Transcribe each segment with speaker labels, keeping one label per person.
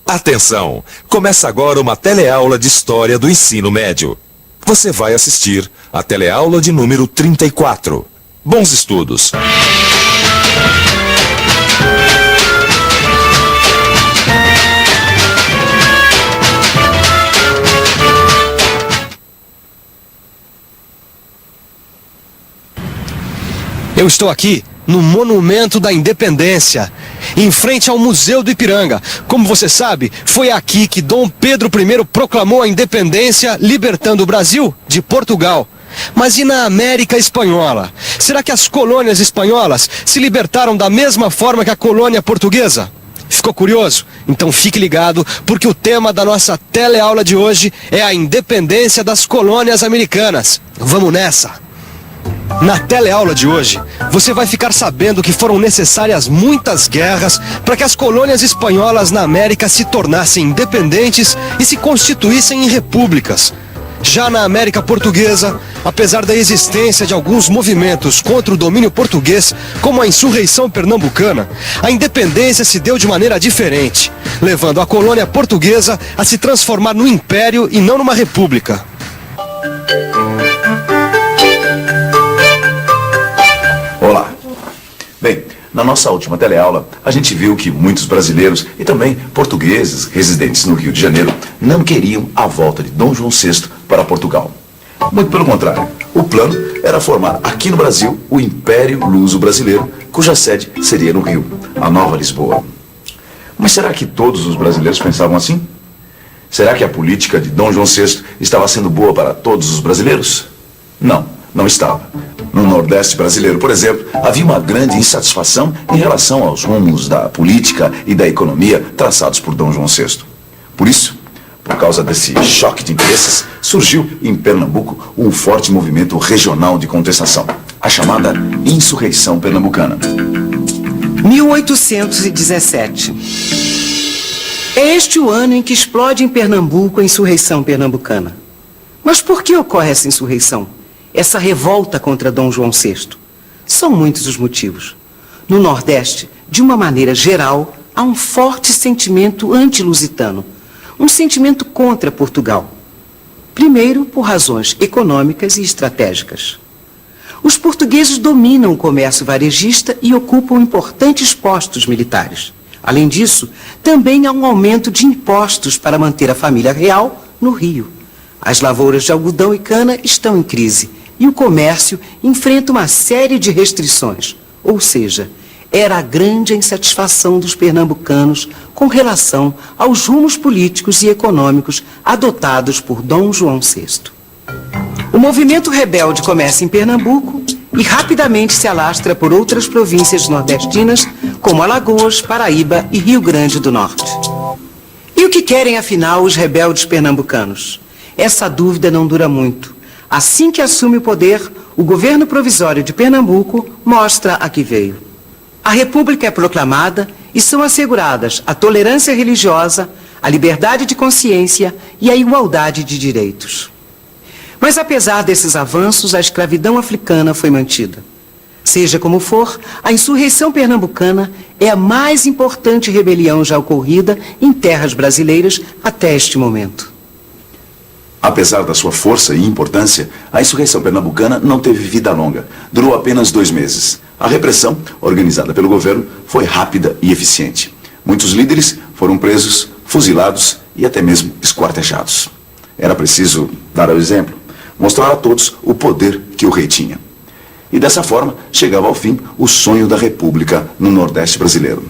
Speaker 1: Atenção! Começa agora uma teleaula de História do Ensino Médio. Você vai assistir a teleaula de número 34. Bons estudos!
Speaker 2: Eu estou aqui no Monumento da Independência, em frente ao Museu do Ipiranga. Como você sabe, foi aqui que Dom Pedro I proclamou a independência, libertando o Brasil de Portugal. Mas e na América Espanhola? Será que as colônias espanholas se libertaram da mesma forma que a colônia portuguesa? Ficou curioso? Então fique ligado, porque o tema da nossa teleaula de hoje é a independência das colônias americanas. Vamos nessa! Na teleaula de hoje, você vai ficar sabendo que foram necessárias muitas guerras para que as colônias espanholas na América se tornassem independentes e se constituíssem em repúblicas. Já na América Portuguesa, apesar da existência de alguns movimentos contra o domínio português, como a insurreição pernambucana, a independência se deu de maneira diferente, levando a colônia portuguesa a se transformar num império e não numa república.
Speaker 3: Olá. Bem, na nossa última teleaula, a gente viu que muitos brasileiros e também portugueses residentes no Rio de Janeiro não queriam a volta de Dom João VI para Portugal. Muito pelo contrário, o plano era formar aqui no Brasil o Império Luso-Brasileiro, cuja sede seria no Rio, a Nova Lisboa. Mas será que todos os brasileiros pensavam assim? Será que a política de Dom João VI estava sendo boa para todos os brasileiros? Não estava. No Nordeste brasileiro, por exemplo, havia uma grande insatisfação em relação aos rumos da política e da economia traçados por Dom João VI. Por isso, por causa desse choque de interesses, surgiu em Pernambuco um forte movimento regional de contestação, a chamada Insurreição Pernambucana.
Speaker 4: 1817. É este o ano em que explode em Pernambuco a Insurreição Pernambucana. Mas por que ocorre essa insurreição? Essa revolta contra Dom João VI? São muitos os motivos. No Nordeste, de uma maneira geral, há um forte sentimento anti-lusitano, um sentimento contra Portugal. Primeiro, por razões econômicas e estratégicas. Os portugueses dominam o comércio varejista e ocupam importantes postos militares. Além disso, também há um aumento de impostos para manter a família real no Rio. As lavouras de algodão e cana estão em crise e o comércio enfrenta uma série de restrições. Ou seja, era a grande insatisfação dos pernambucanos com relação aos rumos políticos e econômicos adotados por Dom João VI. O movimento rebelde começa em Pernambuco e rapidamente se alastra por outras províncias nordestinas, como Alagoas, Paraíba e Rio Grande do Norte. E o que querem, afinal, os rebeldes pernambucanos? Essa dúvida não dura muito. Assim que assume o poder, o governo provisório de Pernambuco mostra a que veio. A República é proclamada e são asseguradas a tolerância religiosa, a liberdade de consciência e a igualdade de direitos. Mas apesar desses avanços, a escravidão africana foi mantida. Seja como for, a insurreição pernambucana é a mais importante rebelião já ocorrida em terras brasileiras até este momento.
Speaker 3: Apesar da sua força e importância, a insurreição pernambucana não teve vida longa. Durou apenas 2 meses. A repressão, organizada pelo governo, foi rápida e eficiente. Muitos líderes foram presos, fuzilados e até mesmo esquartejados. Era preciso dar o exemplo, mostrar a todos o poder que o rei tinha. E dessa forma, chegava ao fim o sonho da República no Nordeste brasileiro.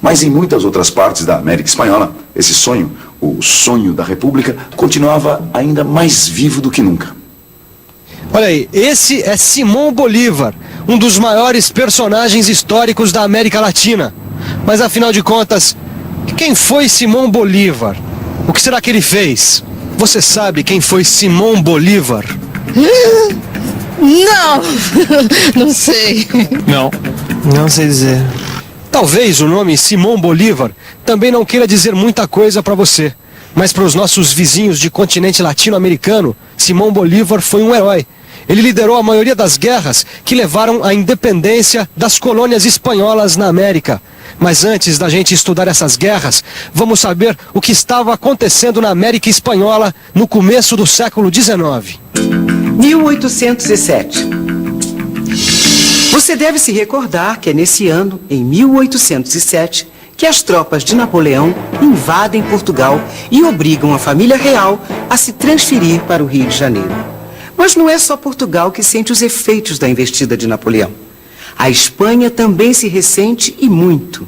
Speaker 3: Mas em muitas outras partes da América Espanhola, esse sonho, o sonho da República, continuava ainda mais vivo do que nunca.
Speaker 2: Olha aí, esse é Simão Bolívar, um dos maiores personagens históricos da América Latina. Mas afinal de contas, quem foi Simão Bolívar? O que será que ele fez? Você sabe quem foi Simão Bolívar?
Speaker 5: Não sei.
Speaker 2: Não sei dizer. Talvez o nome Simão Bolívar também não queira dizer muita coisa para você. Mas para os nossos vizinhos de continente latino-americano, Simão Bolívar foi um herói. Ele liderou a maioria das guerras que levaram à independência das colônias espanholas na América. Mas antes da gente estudar essas guerras, vamos saber o que estava acontecendo na América Espanhola no começo do século XIX.
Speaker 4: 1807. Você deve se recordar que é nesse ano, em 1807, que as tropas de Napoleão invadem Portugal e obrigam a família real a se transferir para o Rio de Janeiro. Mas não é só Portugal que sente os efeitos da investida de Napoleão. A Espanha também se ressente e muito.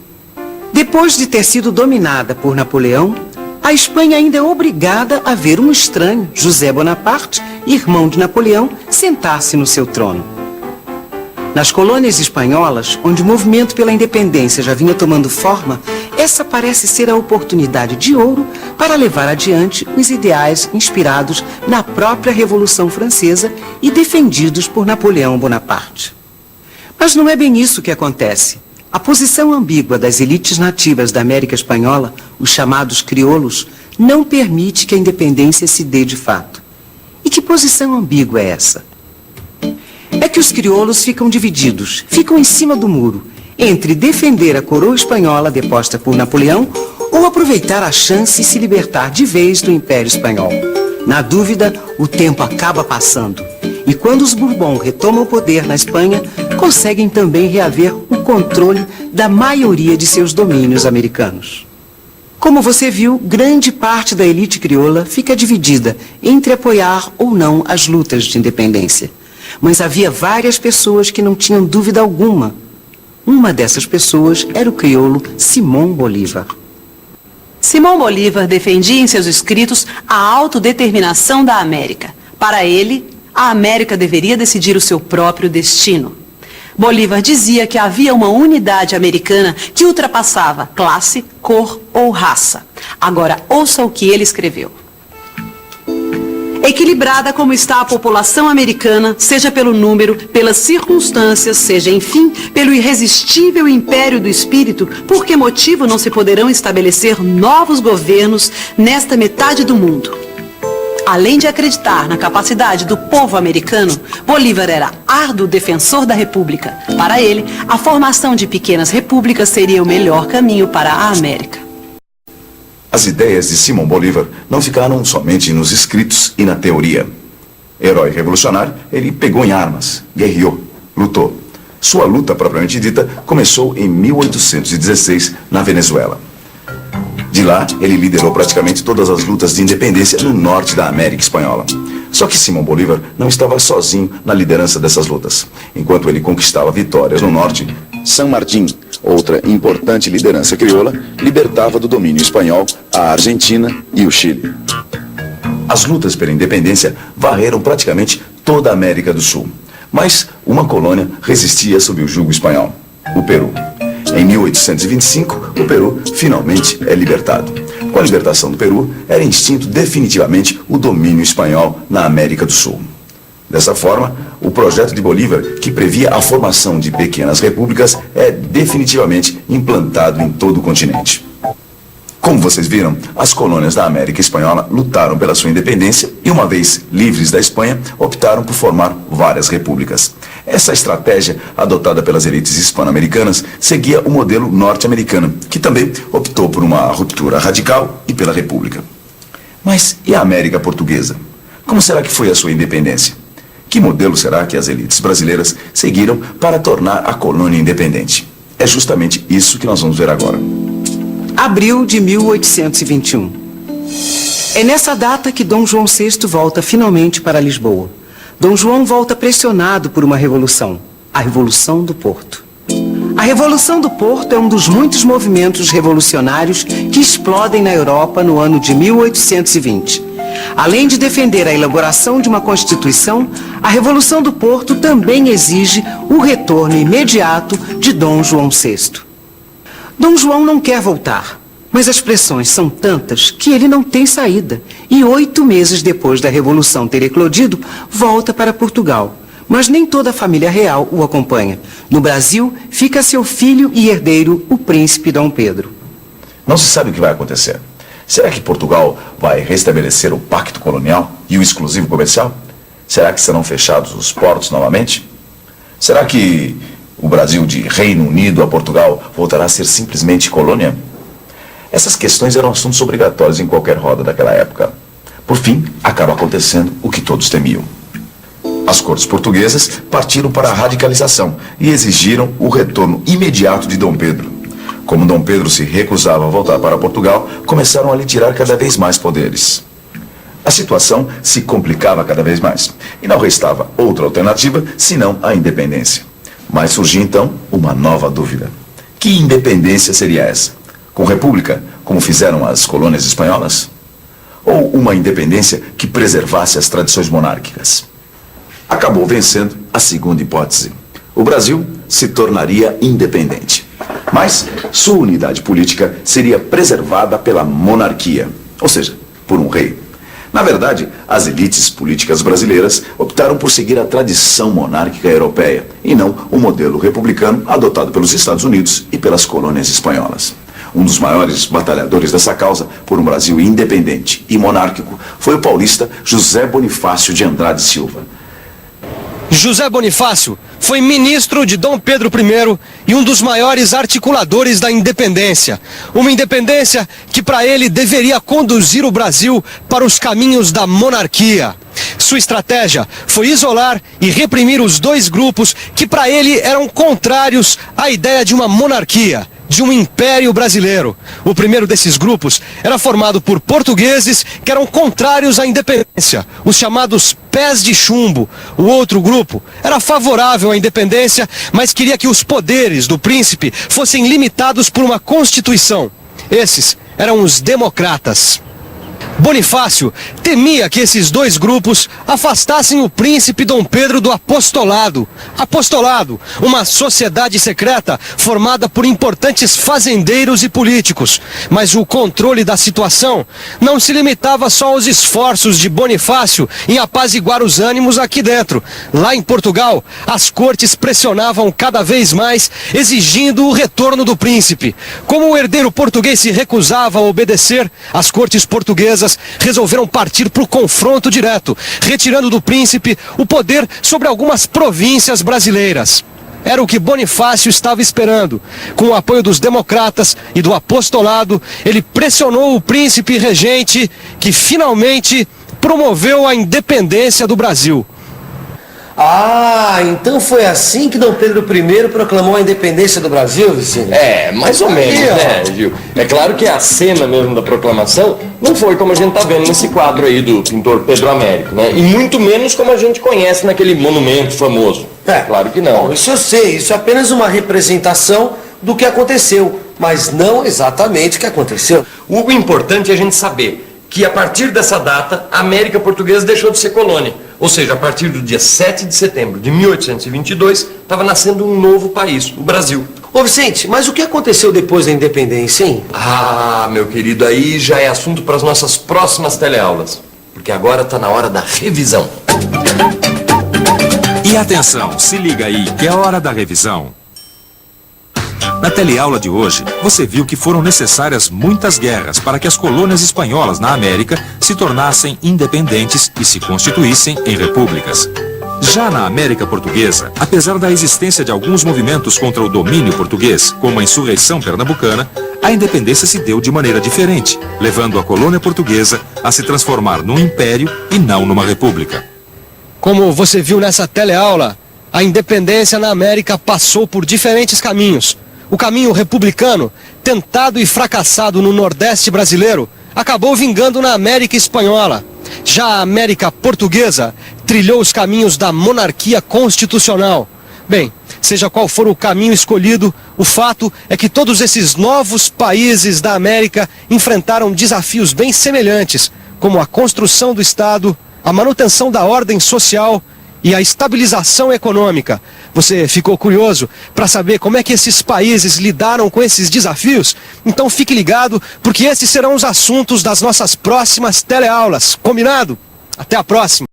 Speaker 4: Depois de ter sido dominada por Napoleão, a Espanha ainda é obrigada a ver um estranho, José Bonaparte, irmão de Napoleão, sentar-se no seu trono. Nas colônias espanholas, onde o movimento pela independência já vinha tomando forma, essa parece ser a oportunidade de ouro para levar adiante os ideais inspirados na própria Revolução Francesa e defendidos por Napoleão Bonaparte. Mas não é bem isso que acontece. A posição ambígua das elites nativas da América Espanhola, os chamados crioulos, não permite que a independência se dê de fato. E que posição ambígua é essa? É que os crioulos ficam divididos, ficam em cima do muro, entre defender a coroa espanhola deposta por Napoleão ou aproveitar a chance e se libertar de vez do Império Espanhol. Na dúvida, o tempo acaba passando. E quando os Bourbon retomam o poder na Espanha, conseguem também reaver o controle da maioria de seus domínios americanos. Como você viu, grande parte da elite crioula fica dividida entre apoiar ou não as lutas de independência. Mas havia várias pessoas que não tinham dúvida alguma. Uma dessas pessoas era o crioulo Simón Bolívar.
Speaker 6: Simón Bolívar defendia em seus escritos a autodeterminação da América. Para ele, a América deveria decidir o seu próprio destino. Bolívar dizia que havia uma unidade americana que ultrapassava classe, cor ou raça. Agora, ouça o que ele escreveu. Equilibrada como está a população americana, seja pelo número, pelas circunstâncias, seja, enfim, pelo irresistível império do espírito, por que motivo não se poderão estabelecer novos governos nesta metade do mundo? Além de acreditar na capacidade do povo americano, Bolívar era árduo defensor da república. Para ele, a formação de pequenas repúblicas seria o melhor caminho para a América.
Speaker 3: As ideias de Simón Bolívar não ficaram somente nos escritos e na teoria. Herói revolucionário, ele pegou em armas, guerreou, lutou. Sua luta propriamente dita começou em 1816, na Venezuela. De lá, ele liderou praticamente todas as lutas de independência no norte da América Espanhola. Só que Simón Bolívar não estava sozinho na liderança dessas lutas. Enquanto ele conquistava vitórias no norte, San Martín, outra importante liderança crioula, libertava do domínio espanhol a Argentina e o Chile. As lutas pela independência varreram praticamente toda a América do Sul. Mas uma colônia resistia sob o jugo espanhol, o Peru. Em 1825, o Peru finalmente é libertado. Com a libertação do Peru, era extinto definitivamente o domínio espanhol na América do Sul. Dessa forma, o projeto de Bolívar, que previa a formação de pequenas repúblicas, é definitivamente implantado em todo o continente. Como vocês viram, as colônias da América Espanhola lutaram pela sua independência e, uma vez livres da Espanha, optaram por formar várias repúblicas. Essa estratégia, adotada pelas elites hispano-americanas, seguia o modelo norte-americano, que também optou por uma ruptura radical e pela república. Mas e a América Portuguesa? Como será que foi a sua independência? Que modelo será que as elites brasileiras seguiram para tornar a colônia independente? É justamente isso que nós vamos ver agora.
Speaker 4: Abril de 1821. É nessa data que Dom João VI volta finalmente para Lisboa. Dom João volta pressionado por uma revolução, a Revolução do Porto. A Revolução do Porto é um dos muitos movimentos revolucionários que explodem na Europa no ano de 1820. Além de defender a elaboração de uma Constituição, a Revolução do Porto também exige o retorno imediato de Dom João VI. Dom João não quer voltar, mas as pressões são tantas que ele não tem saída. E 8 meses depois da Revolução ter eclodido, volta para Portugal. Mas nem toda a família real o acompanha. No Brasil, fica seu filho e herdeiro, o príncipe Dom Pedro.
Speaker 3: Não se sabe o que vai acontecer. Será que Portugal vai restabelecer o pacto colonial e o exclusivo comercial? Será que serão fechados os portos novamente? Será que o Brasil de Reino Unido a Portugal voltará a ser simplesmente colônia? Essas questões eram assuntos obrigatórios em qualquer roda daquela época. Por fim, acaba acontecendo o que todos temiam. As cortes portuguesas partiram para a radicalização e exigiram o retorno imediato de Dom Pedro. Como Dom Pedro se recusava a voltar para Portugal, começaram a lhe tirar cada vez mais poderes. A situação se complicava cada vez mais e não restava outra alternativa senão a independência. Mas surgia então uma nova dúvida. Que independência seria essa? Com república, como fizeram as colônias espanholas? Ou uma independência que preservasse as tradições monárquicas? Acabou vencendo a segunda hipótese. O Brasil se tornaria independente. Mas sua unidade política seria preservada pela monarquia, ou seja, por um rei. Na verdade, as elites políticas brasileiras optaram por seguir a tradição monárquica europeia e não o modelo republicano adotado pelos Estados Unidos e pelas colônias espanholas. Um dos maiores batalhadores dessa causa por um Brasil independente e monárquico foi o paulista José Bonifácio de Andrade Silva.
Speaker 2: José Bonifácio foi ministro de Dom Pedro I e um dos maiores articuladores da independência. Uma independência que para ele deveria conduzir o Brasil para os caminhos da monarquia. Sua estratégia foi isolar e reprimir os dois grupos que para ele eram contrários à ideia de uma monarquia, de um império brasileiro. O primeiro desses grupos era formado por portugueses que eram contrários à independência, os chamados pés de chumbo. O outro grupo era favorável à independência, mas queria que os poderes do príncipe fossem limitados por uma constituição. Esses eram os democratas. Bonifácio temia que esses dois grupos afastassem o príncipe Dom Pedro do apostolado. Apostolado, uma sociedade secreta formada por importantes fazendeiros e políticos. Mas o controle da situação não se limitava só aos esforços de Bonifácio em apaziguar os ânimos aqui dentro. Lá em Portugal, as cortes pressionavam cada vez mais, exigindo o retorno do príncipe. Como o herdeiro português se recusava a obedecer, as cortes portuguesas resolveram partir para o confronto direto, retirando do príncipe o poder sobre algumas províncias brasileiras. Era o que Bonifácio estava esperando. Com o apoio dos democratas e do apostolado, ele pressionou o príncipe regente, que finalmente promoveu a independência do Brasil.
Speaker 7: Ah, então foi assim que Dom Pedro I proclamou a independência do Brasil, Vicente?
Speaker 8: É, mais ou menos, né, Gil? É claro que a cena mesmo da proclamação não foi como a gente tá vendo nesse quadro aí do pintor Pedro Américo, né? E muito menos como a gente conhece naquele monumento famoso.
Speaker 7: É,
Speaker 8: claro que não.
Speaker 7: Bom, isso eu sei, isso é apenas uma representação do que aconteceu, mas não exatamente o que aconteceu.
Speaker 8: O importante é a gente saber que a partir dessa data a América Portuguesa deixou de ser colônia. Ou seja, a partir do dia 7 de setembro de 1822, estava nascendo um novo país, o Brasil.
Speaker 7: Ô Vicente, mas o que aconteceu depois da independência, hein?
Speaker 8: Ah, meu querido, aí já é assunto para as nossas próximas teleaulas. Porque agora está na hora da revisão.
Speaker 1: E atenção, se liga aí, que é a hora da revisão. Na teleaula de hoje, você viu que foram necessárias muitas guerras para que as colônias espanholas na América se tornassem independentes e se constituíssem em repúblicas. Já na América Portuguesa, apesar da existência de alguns movimentos contra o domínio português, como a insurreição pernambucana, a independência se deu de maneira diferente, levando a colônia portuguesa a se transformar num império e não numa república.
Speaker 2: Como você viu nessa teleaula, a independência na América passou por diferentes caminhos. O caminho republicano, tentado e fracassado no Nordeste brasileiro, acabou vingando na América espanhola. Já a América portuguesa trilhou os caminhos da monarquia constitucional. Bem, seja qual for o caminho escolhido, o fato é que todos esses novos países da América enfrentaram desafios bem semelhantes, como a construção do Estado, a manutenção da ordem social e a estabilização econômica. Você ficou curioso para saber como é que esses países lidaram com esses desafios? Então fique ligado, porque esses serão os assuntos das nossas próximas teleaulas. Combinado? Até a próxima!